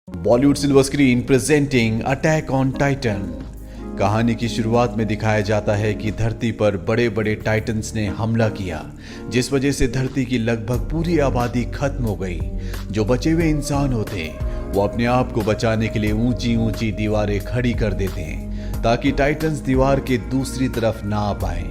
Bollywood silver screen presenting attack on Titan. कहानी की शुरुआत में दिखाया जाता है कि धरती पर बड़े बड़े टाइटन्स ने हमला किया, जिस वजह से धरती की लगभग पूरी आबादी खत्म हो गई। जो बचे हुए इंसान होते हैं वो अपने आप को बचाने के लिए ऊंची ऊंची दीवारें खड़ी कर देते हैं ताकि टाइटन्स दीवार के दूसरी तरफ ना आ पाए।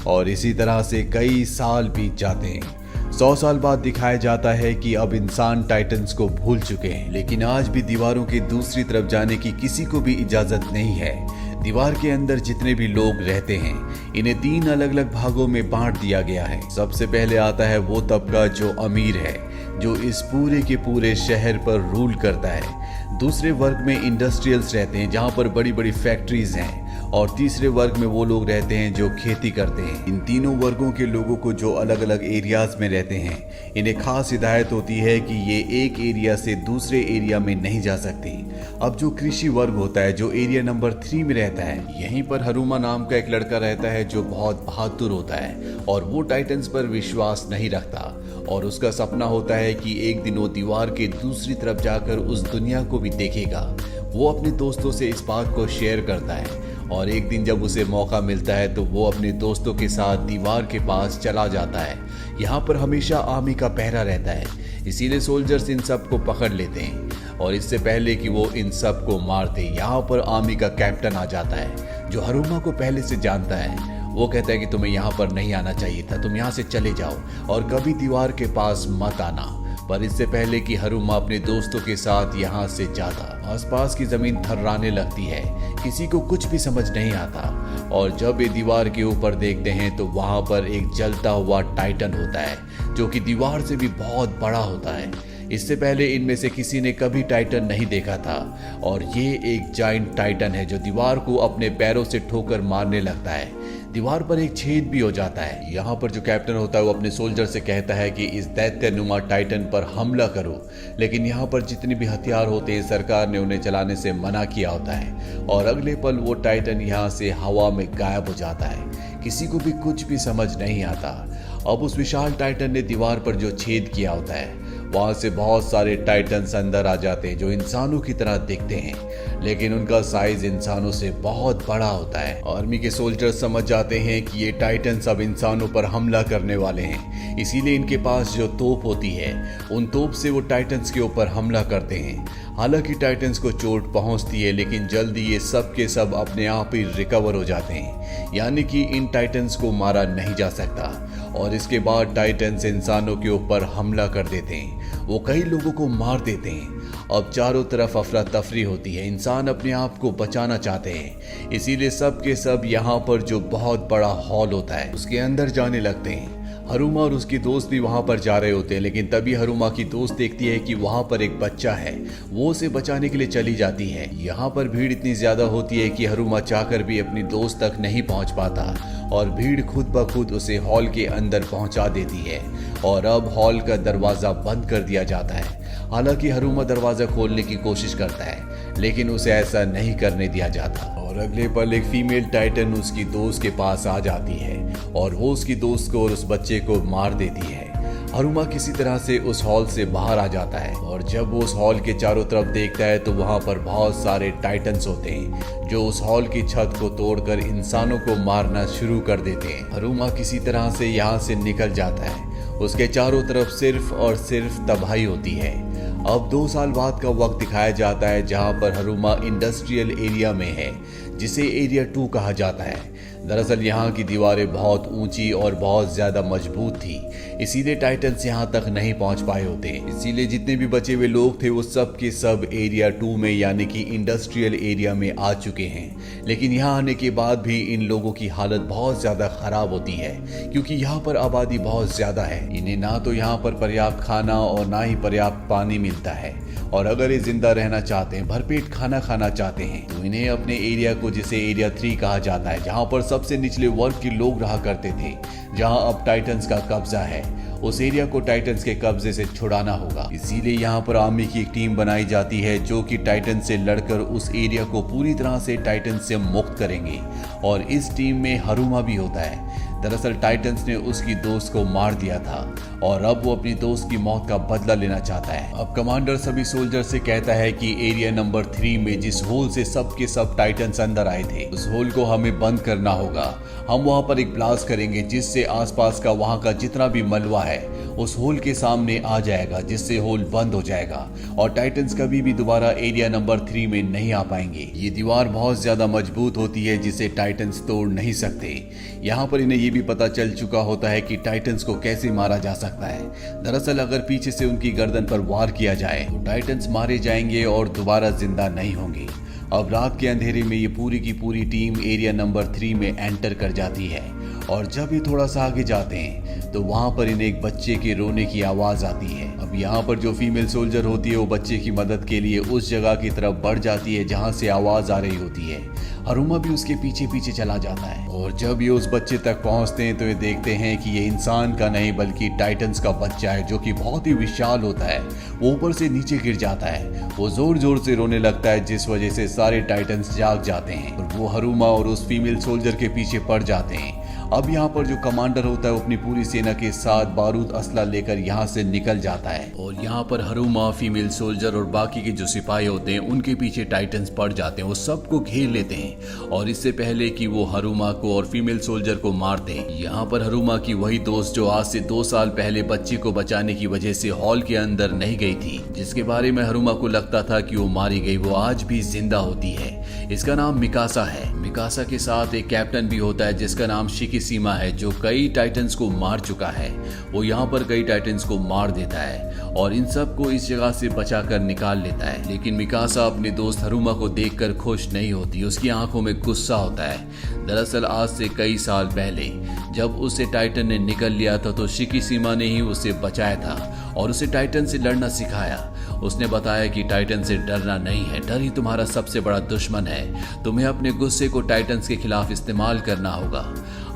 और इसी तरह से कई साल बीत जाते हैं। 100 साल बाद दिखाया जाता है कि अब इंसान टाइटन्स को भूल चुके हैं, लेकिन आज भी दीवारों की दूसरी तरफ जाने की किसी को भी इजाजत नहीं है। दीवार के अंदर जितने भी लोग रहते हैं इन्हें 3 अलग अलग भागों में बांट दिया गया है। सबसे पहले आता है वो तबका जो अमीर है, जो इस पूरे के पूरे शहर पर रूल करता है। दूसरे वर्ग में इंडस्ट्रियल्स रहते हैं जहां पर बड़ी बड़ी फैक्ट्रीज हैं। और तीसरे वर्ग में वो लोग रहते हैं जो खेती करते हैं। इन तीनों वर्गों के लोगों को जो अलग अलग एरियाज में रहते हैं इन्हें खास हिदायत होती है कि ये एक एरिया से दूसरे एरिया में नहीं जा सकते। अब जो कृषि वर्ग होता है, जो एरिया नंबर 3 में रहता है, यहीं पर हरुमा नाम का एक लड़का रहता है जो बहुत बहादुर होता है और वो टाइटन्स पर विश्वास नहीं रखता। और उसका सपना होता है कि एक दिन वो दीवार के दूसरी तरफ जाकर उस दुनिया को भी देखेगा। वो अपने दोस्तों से इस बात को शेयर करता है और एक दिन जब उसे मौका मिलता है तो वो अपने दोस्तों के साथ दीवार के पास चला जाता है। यहाँ पर हमेशा आर्मी का पहरा रहता है, इसीलिए सोल्जर्स इन सब को पकड़ लेते हैं। और इससे पहले कि वो इन सब को मार दे, यहाँ पर आर्मी का कैप्टन आ जाता है जो हरुमा को पहले से जानता है। वो कहता है कि तुम्हें यहाँ पर नहीं आना चाहिए था, तुम यहाँ से चले जाओ और कभी दीवार के पास मत आना। पर इससे पहले कि हरुमा अपने दोस्तों के साथ यहाँ से जाता, आसपास की जमीन थर्राने लगती है, किसी को कुछ भी समझ नहीं आता। और जब ये दीवार के ऊपर देखते हैं तो वहां पर एक जलता हुआ टाइटन होता है जो कि दीवार से भी बहुत बड़ा होता है। इससे पहले इनमें से किसी ने कभी टाइटन नहीं देखा था और ये एक जायंट टाइटन है जो दीवार को अपने पैरों से ठोकर मारने लगता है। दीवार पर एक छेद भी हो जाता है। यहाँ पर जो कैप्टन होता है वो अपने सोल्जर से कहता है कि इस दैत्यनुमा टाइटन पर हमला करो, लेकिन यहाँ पर जितने भी हथियार होते हैं सरकार ने उन्हें चलाने से मना किया होता है। और अगले पल वो टाइटन यहाँ से हवा में गायब हो जाता है। किसी को भी कुछ भी समझ नहीं आता। अब उस विशाल टाइटन ने दीवार पर जो छेद किया होता है वहां से बहुत सारे टाइटन्स अंदर आ जाते हैं जो इंसानों की तरह दिखते हैं, लेकिन उनका साइज इंसानों से बहुत बड़ा होता है। आर्मी के सोल्जर्स समझ जाते हैं कि ये टाइटन्स अब इंसानों पर हमला करने वाले हैं, इसीलिए इनके पास जो तोप होती है उन तोप से वो टाइटन्स के ऊपर हमला करते हैं। हालांकि टाइटन्स को चोट पहुंचती है, लेकिन जल्दी ये सब के सब अपने आप ही रिकवर हो जाते हैं, यानी कि इन टाइटन्स को मारा नहीं जा सकता। और इसके बाद टाइटन्स इंसानों के ऊपर हमला कर देते हैं, वो कई लोगों को मार देते हैं। अब चारों तरफ अफरा तफरी होती है, इंसान अपने आप को बचाना चाहते हैं, इसीलिए सब के सब यहाँ पर जो बहुत बड़ा हॉल होता है उसके अंदर जाने लगते हैं। हरुमा और उसकी दोस्त भी वहां पर जा रहे होते हैं, लेकिन तभी हरुमा की दोस्त देखती है कि वहां पर एक बच्चा है। वो उसे बचाने के लिए चली जाती है। यहाँ पर भीड़ इतनी ज्यादा होती है कि हरुमा चाहकर भी अपनी दोस्त तक नहीं पहुंच पाता और भीड़ खुद ब खुद उसे हॉल के अंदर पहुंचा देती है। और अब हॉल का दरवाजा बंद कर दिया जाता है। हालांकि हरुमा दरवाजा खोलने की कोशिश करता है, लेकिन उसे ऐसा नहीं करने दिया जाता। और अगले पल एक फीमेल टाइटन उसकी दोस्त के पास आ जाती है और वो उसकी दोस्त को और उस बच्चे को मार देती है। हरुमा किसी तरह से उस हॉल से बाहर आ जाता है और जब वो उस हॉल के चारों तरफ देखता है तो वहां पर बहुत सारे टाइटन्स होते हैं जो उस हॉल की छत को तोड़कर इंसानों को मारना शुरू कर देते हैं। हरुमा किसी तरह से यहाँ से निकल जाता है। उसके चारों तरफ सिर्फ और सिर्फ तबाही होती है। अब 2 साल बाद का वक्त दिखाया जाता है जहां पर हरुमा इंडस्ट्रियल एरिया में है, जिसे एरिया 2 कहा जाता है। दरअसल यहाँ की दीवारें बहुत ऊंची और बहुत ज्यादा मजबूत थी, इसीलिए टाइटन्स यहाँ तक नहीं पहुंच पाए होते। इसीलिए जितने भी बचे हुए लोग थे वो सब के सब एरिया 2 में यानी कि इंडस्ट्रियल एरिया में आ चुके हैं। लेकिन यहाँ आने के बाद भी इन लोगों की हालत बहुत ज्यादा खराब होती है, क्योंकि यहाँ पर आबादी बहुत ज्यादा है। इन्हें ना तो यहाँ पर पर्याप्त खाना और ना ही पर्याप्त पानी मिलता है। और अगर ये जिंदा रहना चाहते हैं, भरपेट खाना खाना चाहते हैं, तो इन्हें अपने एरिया को, जिसे एरिया 3 कहा जाता है, जहां पर सबसे निचले वर्ग के लोग रहा करते थे, जहां अब टाइटन्स का कब्जा है, उस एरिया को टाइटन्स के कब्जे से छुड़ाना होगा। इसीलिए यहाँ पर आर्मी की एक टीम बनाई जाती है जो कि टाइटन से लड़कर उस एरिया को पूरी तरह से टाइटन से मुक्त करेंगे। और इस टीम में हरुमा भी होता है। दरअसल टाइटन्स ने उसकी दोस्त को मार दिया था और अब वो अपनी दोस्त की मौत का बदला लेना चाहता है। अब कमांडर सभी सोल्जर से कहता है कि एरिया नंबर 3 में जिस होल से सब के सब टाइटन्स अंदर आए थे उस होल को हमें बंद करना होगा। हम वहां पर एक ब्लास्ट करेंगे जिससे आसपास का वहां का जितना भी मलबा है उस होल के सामने आ जाएगा, जिससे होल बंद हो जाएगा और टाइटन्स कभी भी दोबारा एरिया नंबर 3 में नहीं आ पाएंगे। ये दीवार बहुत ज्यादा मजबूत होती है जिसे टाइटन्स तोड़ नहीं सकते। यहाँ पर इन्हें ये भी पता चल चुका होता है कि टाइटन्स को कैसे मारा जा सकता है। दरअसल अगर पीछे से उनकी गर्दन पर वार किया जाए तो टाइटन्स मारे जाएंगे और दोबारा जिंदा नहीं होंगे। अब रात के अंधेरे में ये पूरी की पूरी टीम एरिया नंबर 3 में एंटर कर जाती है और जब ये थोड़ा सा आगे जाते हैं तो वहां पर इन्हें एक बच्चे के रोने की आवाज आती है। अब यहाँ पर जो फीमेल सोल्जर होती है वो बच्चे की मदद के लिए उस जगह की तरफ बढ़ जाती है जहां से आवाज आ रही होती है। हरुमा भी उसके पीछे पीछे चला जाता है और जब ये उस बच्चे तक पहुंचते हैं तो ये देखते हैं कि ये इंसान का नहीं बल्कि टाइटन्स का बच्चा है जो कि बहुत ही विशाल होता है। वो ऊपर से नीचे गिर जाता है, वो जोर जोर से रोने लगता है जिस वजह से सारे टाइटन्स जाग जाते हैं और वो हरुमा और उस फीमेल सोल्जर के पीछे पड़ जाते हैं। अब यहाँ पर जो कमांडर होता है वो अपनी पूरी सेना के साथ बारूद असला लेकर यहाँ से निकल जाता है और यहाँ पर हरुमा, फीमेल सोल्जर और बाकी के जो सिपाही होते हैं उनके पीछे टाइटन्स पड़ जाते हैं। वो सबको घेर लेते हैं और इससे पहले कि वो हरुमा को और फीमेल सोल्जर को मार दें, यहाँ पर हरुमा की वही दोस्त जो आज से 2 साल पहले बच्चे को बचाने की वजह से हॉल के अंदर नहीं गई थी, जिसके बारे में हरुमा को लगता था कि वो मारी गई, वो आज भी जिंदा होती है। इसका नाम मिकासा है। मिकासा के साथ एक कैप्टन भी होता है जिसका नाम शिकिसीमा है जो कई टाइटन्स को मार चुका है। वो यहाँ पर कई टाइटन्स को मार देता है और इन सब को इस जगह से बचाकर निकाल लेता है। लेकिन मिकासा अपने दोस्त हरुमा को देखकर खुश नहीं होती, उसकी आंखों में गुस्सा होता है। दरअसल आज से कई साल पहले जब उसे टाइटन ने निकल लिया था तो शिकिसीमा ने ही उसे बचाया था और उसे टाइटन से लड़ना सिखाया। उसने बताया कि टाइटन से डरना नहीं है, डर ही तुम्हारा सबसे बड़ा दुश्मन है। तुम्हें अपने गुस्से को टाइटन्स के खिलाफ इस्तेमाल करना होगा।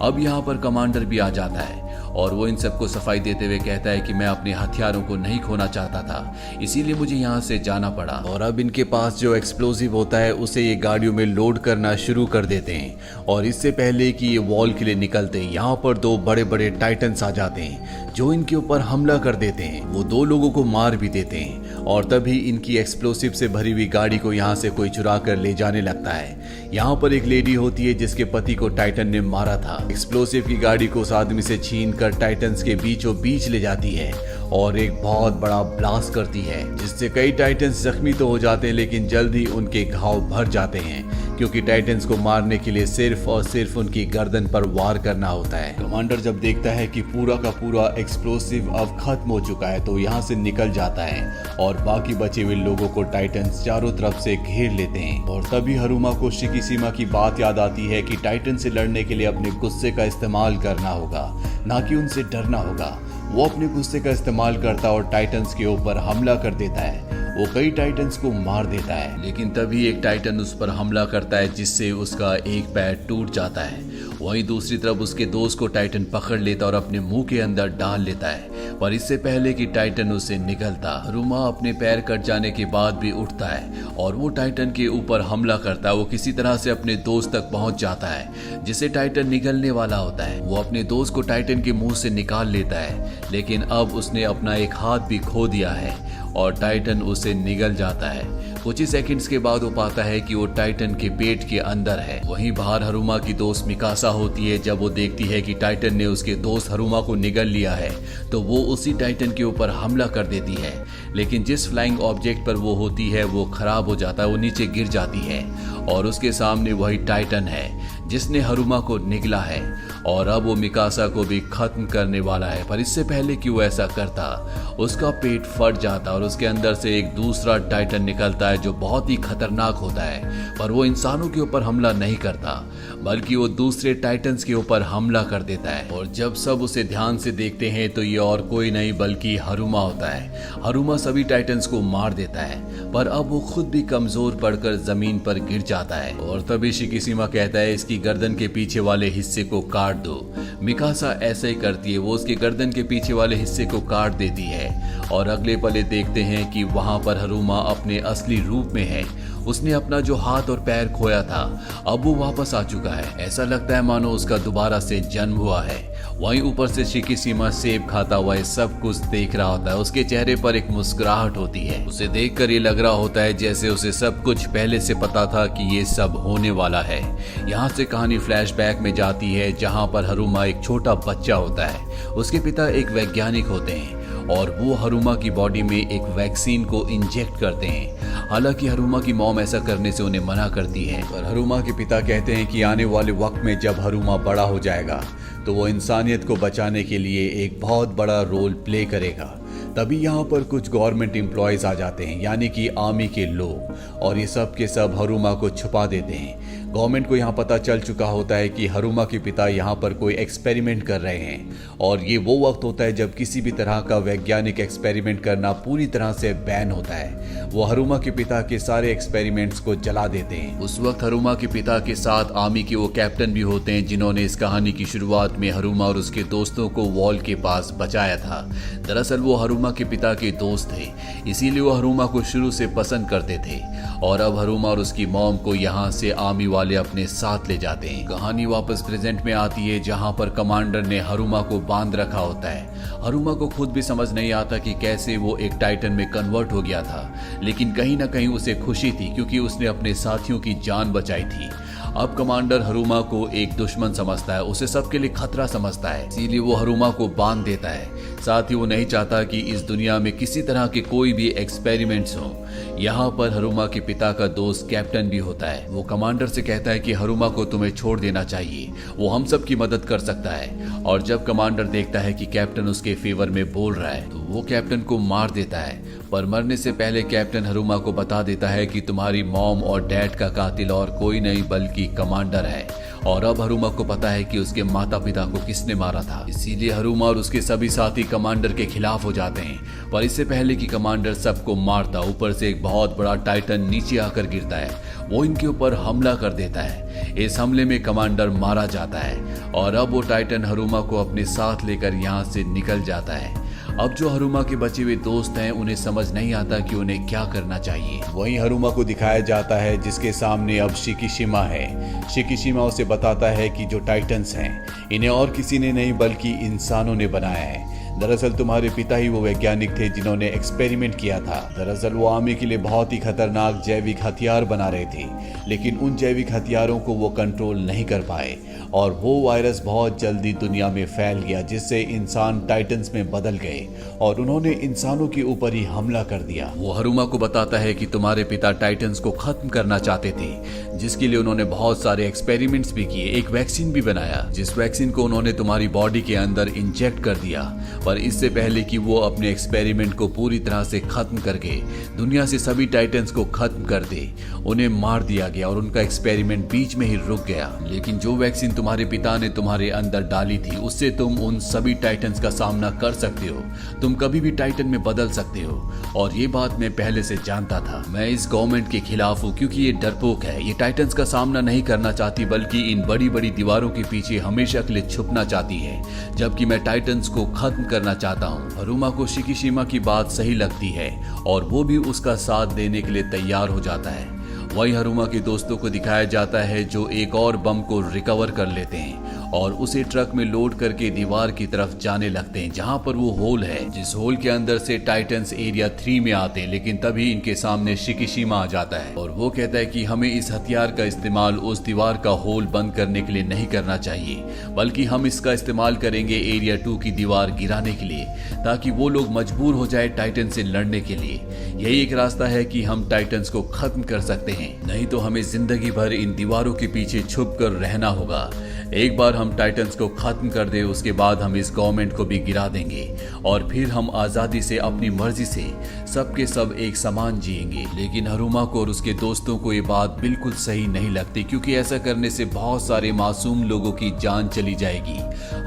अब यहाँ पर कमांडर भी आ जाता है और वो इन सबको सफाई देते हुए कहता है कि मैं अपने हथियारों को नहीं खोना चाहता था, इसीलिए मुझे यहाँ से जाना पड़ा। और अब इनके पास जो एक्सप्लोजिव होता है उसे ये गाड़ियों में लोड करना शुरू कर देते हैं और इससे पहले कि ये वॉल के लिए निकलते हैं यहाँ पर 2 बड़े बड़े टाइटन्स आ जाते हैं जो इनके ऊपर हमला कर देते हैं। वो 2 लोगों को मार भी देते हैं और तभी इनकी एक्सप्लोसिव से भरी हुई गाड़ी को यहाँ से कोई चुरा कर ले जाने लगता है। यहाँ पर एक लेडी होती है जिसके पति को टाइटन ने मारा था। एक्सप्लोसिव की गाड़ी को उस आदमी से छीन कर टाइटन्स के बीचों बीच ले जाती है और एक बहुत बड़ा ब्लास्ट करती है जिससे कई टाइटन्स जख्मी तो हो जाते हैं लेकिन जल्द ही उनके घाव भर जाते हैं क्योंकि टाइटन्स को मारने के लिए सिर्फ और सिर्फ उनकी गर्दन पर वार करना होता है। कमांडर जब देखता है कि पूरा का पूरा एक्सप्लोसिव अब खत्म हो चुका है तो यहाँ से निकल जाता है और बाकी बचे हुए लोगों को टाइटन्स चारों तरफ से घेर लेते हैं। और तभी हरुमा को शिकिसीमा की बात याद आती है कि टाइटन से लड़ने के लिए अपने गुस्से का इस्तेमाल करना होगा, ना कि उनसे डरना होगा। वो अपने गुस्से का इस्तेमाल करता और टाइटन्स के ऊपर हमला कर देता है। वो कई टाइटन्स को मार देता है लेकिन तभी एक टाइटन उस पर हमला करता है जिससे उसका एक पैर टूट जाता है। वहीं दूसरी तरफ उसके दोस्त को टाइटन पकड़ लेता और अपने मुंह के अंदर डाल लेता है, पर इससे पहले कि टाइटन उसे निगलता हरुमा अपने पैर कट जाने के बाद भी उठता है और वो टाइटन के ऊपर हमला करता है। वो किसी तरह से अपने दोस्त तक पहुंच जाता है जिसे टाइटन निगलने वाला होता है। वो अपने दोस्त को टाइटन के मुंह से निकाल लेता है लेकिन अब उसने अपना एक हाथ भी खो दिया है और टाइटन उसे निगल जाता है। कुछ ही सेकंड्स के बाद वो पाता है कि वो टाइटन के पेट के अंदर है। वहीं बाहर हरुमा की दोस्त मिकासा होती है। जब वो देखती है कि टाइटन ने उसके दोस्त हरुमा को निगल लिया है तो वो उसी टाइटन के ऊपर हमला कर देती है लेकिन जिस फ्लाइंग ऑब्जेक्ट पर वो होती है वो खराब हो जाता है, वो नीचे गिर जाती है और उसके सामने वही टाइटन है जिसने हरुमा को निगला है और अब वो मिकासा को भी खत्म करने वाला है। पर इससे पहले कि वो ऐसा करता उसका पेट फट जाता और उसके अंदर से एक दूसरा टाइटन निकलता है जो बहुत ही खतरनाक होता है। पर वो इंसानों के ऊपर हमला नहीं करता बल्कि वो दूसरे टाइटन्स के ऊपर हमला कर देता है और जब सब उसे ध्यान से देखते हैं तो ये और कोई नहीं बल्कि हरुमा होता है। हरुमा सभी टाइटन्स को मार देता है पर अब वो खुद भी कमजोर पड़कर जमीन पर गिर जाता है और तभी शिकिसीमा कहता है इसकी गर्दन के पीछे वाले हिस्से को काट दो। मिकासा ऐसा ही करती है, वो उसके गर्दन के पीछे वाले हिस्से को काट देती है और अगले पले देखते हैं कि वहां पर हरुमा अपने असली रूप में है। उसने अपना जो हाथ और पैर खोया था अब वो वापस आ चुका है। ऐसा लगता है मानो उसका दोबारा से जन्म हुआ है। वहीं ऊपर से शिकीशिमा सेब खाता हुआ ये सब कुछ देख रहा होता है। उसके चेहरे पर एक मुस्कुराहट होती है। उसे देखकर ये लग रहा होता है जैसे उसे सब कुछ पहले से पता था कि ये सब होने वाला है। यहाँ से कहानी फ्लैशबैक में जाती है जहाँ पर हरुमा एक छोटा बच्चा होता है। उसके पिता एक वैज्ञानिक होते हैं और वो हरुमा की बॉडी में एक वैक्सीन को इंजेक्ट करते हैं। हालांकि हरुमा की मॉम ऐसा करने से उन्हें मना करती है, पर हरुमा के पिता कहते हैं कि आने वाले वक्त में जब हरुमा बड़ा हो जाएगा तो वो इंसानियत को बचाने के लिए एक बहुत बड़ा रोल प्ले करेगा। तभी यहाँ पर कुछ गवर्नमेंट एम्प्लॉयज आ जाते हैं, यानी कि आर्मी के लोग, और ये सब के सब हरुमा को छुपा देते हैं। गवर्नमेंट को यहाँ पता चल चुका होता है कि हरुमा के पिता यहाँ पर कोई एक्सपेरिमेंट कर रहे हैं, और ये वो वक्त होता है जब किसी भी तरह का वैज्ञानिक एक्सपेरिमेंट करना पूरी तरह से बैन होता है। वो हरुमा के पिता के सारे एक्सपेरिमेंट्स को जला देते हैं। उस वक्त हरुमा के पिता के साथ आर्मी के वो कैप्टन भी होते हैं जिन्होंने इस कहानी की शुरुआत में हरुमा और उसके दोस्तों को वॉल के पास बचाया था। दरअसल वो हरुमा के पिता के दोस्त थे, इसीलिए वो हरुमा को शुरू से पसंद करते थे, और अब हरुमा और उसकी मॉम को यहाँ से आर्मी वाले अपने साथ ले जाते हैं। कहानी वापस प्रेजेंट में आती है जहाँ पर कमांडर ने हरुमा को बांध रखा होता है। हरुमा को खुद भी समझ नहीं आता कि कैसे वो एक टाइटन में कन्वर्ट हो गया था, लेकिन कहीं ना कहीं उसे खुशी थी क्योंकि उसने अपने साथियों की जान बचाई थी। अब कमांडर हरुमा को एक दुश्मन समझता है, उसे सबके लिए खतरा समझता है, इसीलिए वो हरुमा को बांध देता है। साथ ही वो नहीं चाहता कि इस दुनिया में किसी तरह के कोई भी एक्सपेरिमेंट्स हो। यहाँ पर हरुमा के पिता का दोस्त कैप्टन भी होता है। वो कमांडर से कहता है कि हरुमा को तुम्हें छोड़ देना चाहिए, वो हम सब की मदद कर सकता है। और जब कमांडर देखता है कि कैप्टन उसके फेवर में बोल रहा है तो वो कैप्टन को मार देता है। पर मरने से पहले कैप्टन हरुमा को बता देता है कि तुम्हारी मॉम और डैड का कातिल और कोई नहीं बल्कि कमांडर है, और अब हरुमा को पता है कि उसके माता पिता को किसने मारा था। इसीलिए हरुमा और उसके सभी साथी कमांडर के खिलाफ हो जाते हैं। पर इससे पहले कि कमांडर सबको मारता, ऊपर से एक बहुत बड़ा टाइटन नीचे आकर गिरता है। वो इनके ऊपर हमला कर देता है। इस हमले में कमांडर मारा जाता है और अब वो टाइटन हरुमा को अपने साथ लेकर यहाँ से निकल जाता है। अब जो हरुमा के बचे हुए दोस्त हैं उन्हें समझ नहीं आता कि उन्हें क्या करना चाहिए। वहीं हरुमा को दिखाया जाता है जिसके सामने अब शिकीशिमा है। शिकीशिमा उसे बताता है कि जो टाइटन्स हैं इन्हें और किसी ने नहीं बल्कि इंसानों ने बनाया है। दरअसल तुम्हारे पिता ही वो वैज्ञानिक थे जिन्होंने एक्सपेरिमेंट किया था। दरअसल वो आर्मी के लिए बहुत ही खतरनाक जैविक हथियार बना रहे थे, लेकिन उन जैविक हथियारों को वो कंट्रोल नहीं कर पाए और वो वायरस बहुत जल्दी दुनिया में फैल गया, जिससे इंसान टाइटन्स में बदल गए और उन्होंने इंसानों के ऊपर ही हमला कर दिया। वो हरुमा को बताता है कि तुम्हारे पिता टाइटन्स को खत्म करना चाहते थे, जिसके लिए उन्होंने बहुत सारे एक्सपेरिमेंट्स भी किए, एक वैक्सीन भी बनाया, जिस वैक्सीन को उन्होंने तुम्हारी बॉडी के अंदर इंजेक्ट कर दिया। पर इससे पहले कि वो अपने एक्सपेरिमेंट को पूरी तरह से खत्म करके दुनिया से सभी टाइटन्स को खत्म कर दे, उन्हें मार दिया गया और उनका एक्सपेरिमेंट बीच में ही रुक गया। लेकिन जो वैक्सीन तुम्हारे पिता ने तुम्हारे अंदर डाली थी उससे तुम उन सभी टाइटन्स का सामना कर सकते हो, तुम कभी भी टाइटन में बदल सकते हो। और ये बात मैं पहले से जानता था। मैं इस गवर्नमेंट के खिलाफ हूँ क्योंकि ये डरपोक है, ये टाइटन्स का सामना नहीं करना चाहती बल्कि इन बड़ी बड़ी दीवारों के पीछे हमेशा के लिए छुपना चाहती है, जबकि मैं टाइटन्स को खत्म करना चाहता हूँ। हरुमा को शिकीशिमा की बात सही लगती है और वो भी उसका साथ देने के लिए तैयार हो जाता है। वही हरुमा के दोस्तों को दिखाया जाता है जो एक और बम को रिकवर कर लेते हैं और उसे ट्रक में लोड करके दीवार की तरफ जाने लगते हैं जहां पर वो होल है, जिस होल के अंदर से टाइटन्स एरिया 3 में आते हैं। लेकिन तभी इनके सामने शिकीशिमा आ जाता है और वो कहता है कि हमें इस हथियार का इस्तेमाल उस दीवार का होल बंद करने के लिए नहीं करना चाहिए, बल्कि हम इसका इस्तेमाल करेंगे एरिया 2 की दीवार गिराने के लिए, ताकि वो लोग मजबूर हो जाए टाइटन से लड़ने के लिए। यही एक रास्ता है कि हम टाइटन्स को खत्म कर सकते हैं, नहीं तो हमें जिंदगी भर इन दीवारों के पीछे छुप कर रहना होगा। एक बार हम टाइटन्स को खत्म कर दे उसके बाद हम इस गवर्नमेंट को भी गिरा देंगे और फिर हम आजादी से अपनी मर्जी से सबके सब एक समान जिएंगे। लेकिन हरुमा को और उसके दोस्तों को ये बात बिल्कुल सही नहीं लगती क्योंकि ऐसा करने से बहुत सारे मासूम लोगों की जान चली जाएगी।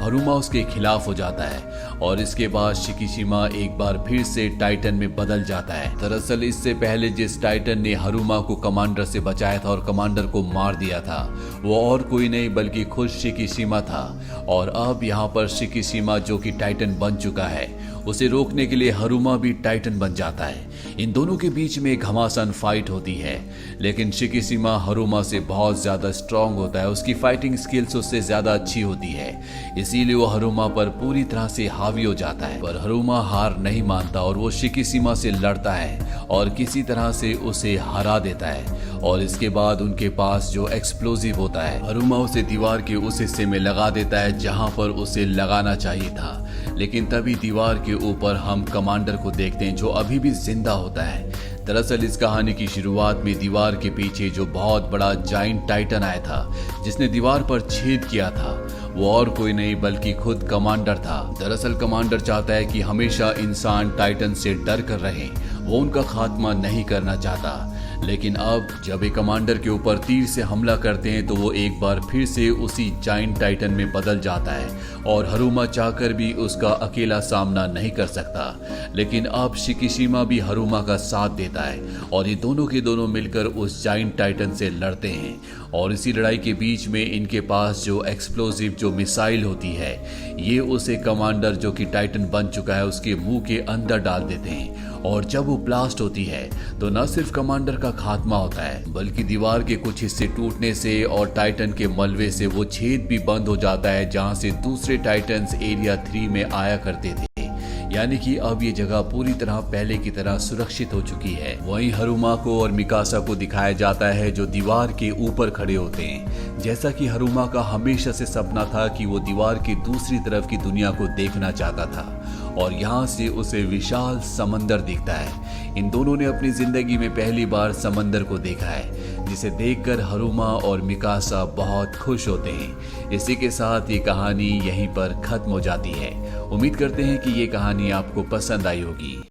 हरुमा उसके खिलाफ हो जाता है और इसके बाद शिकीशिमा एक बार फिर से टाइटन में बदल जाता है। दरअसल इससे पहले जिस टाइटन ने हरुमा को कमांडर से बचाया था और कमांडर को मार दिया था वो और कोई नहीं बल्कि खुद शिकीशिमा था। और अब यहाँ पर शिकीशिमा जो कि टाइटन बन चुका है उसे रोकने के लिए हरुमा भी टाइटन बन जाता है। इन दोनों के बीच में एक घमासान फाइट होती है, लेकिन शिकिशिमा हरुमा से बहुत ज्यादा स्ट्रांग होता है। उसकी फाइटिंग स्किल्स उससे ज्यादा अच्छी होती है, इसीलिए वो हरुमा पर पूरी तरह से हावी हो जाता है। पर हरुमा हार नहीं मानता और वो शिकिशिमा से लड़ता है और किसी तरह से उसे हरा देता है। और इसके बाद उनके पास जो एक्सप्लोजिव होता है, हरुमा उसे दीवार के उस हिस्से में लगा देता है जहां पर उसे लगाना चाहिए था। लेकिन तभी दीवार के ऊपर हम कमांडर को देखते हैं जो अभी भी जिंदा होता है। दरअसल इस कहानी की शुरुआत में दीवार के पीछे जो बहुत बड़ा जाइंट टाइटन आया था जिसने दीवार पर छेद किया था, वो और कोई नहीं बल्कि खुद कमांडर था। दरअसल कमांडर चाहता है कि हमेशा इंसान टाइटन से डर कर रहे, वो उनका खात्मा नहीं करना चाहता। लेकिन अब जब एक कमांडर के ऊपर तीर से हमला करते हैं तो वो एक बार फिर से उसी जाइंट टाइटन में बदल जाता है और हरुमा चाहकर भी उसका अकेला सामना नहीं कर सकता। लेकिन अब शिकिशिमा भी हरुमा का साथ देता है और ये दोनों के दोनों मिलकर उस जाइंट टाइटन से लड़ते हैं। और इसी लड़ाई के बीच में इनके पास जो एक्सप्लोजिव जो मिसाइल होती है, ये उसे कमांडर जो कि टाइटन बन चुका है उसके मुंह के अंदर डाल देते हैं। और जब वो ब्लास्ट होती है तो न सिर्फ कमांडर का खात्मा होता है बल्कि दीवार के कुछ हिस्से टूटने से और टाइटन के मलबे से वो छेद भी बंद हो जाता है जहां से दूसरे टाइटन्स एरिया 3 में आया करते थे। यानी कि अब ये जगह पूरी तरह पहले की तरह सुरक्षित हो चुकी है। वहीं हरुमा को और मिकासा को दिखाया जाता है जो दीवार के ऊपर खड़े होते हैं। जैसा कि हरुमा का हमेशा से सपना था कि वो दीवार की दूसरी तरफ की दुनिया को देखना चाहता था और यहाँ से उसे विशाल समंदर दिखता है। इन दोनों ने अपनी जिंदगी में पहली बार समंदर को देखा है, जिसे देखकर हरुमा और मिकासा बहुत खुश होते हैं। इसी के साथ ये कहानी यहीं पर खत्म हो जाती है। उम्मीद करते हैं कि ये कहानी आपको पसंद आई होगी।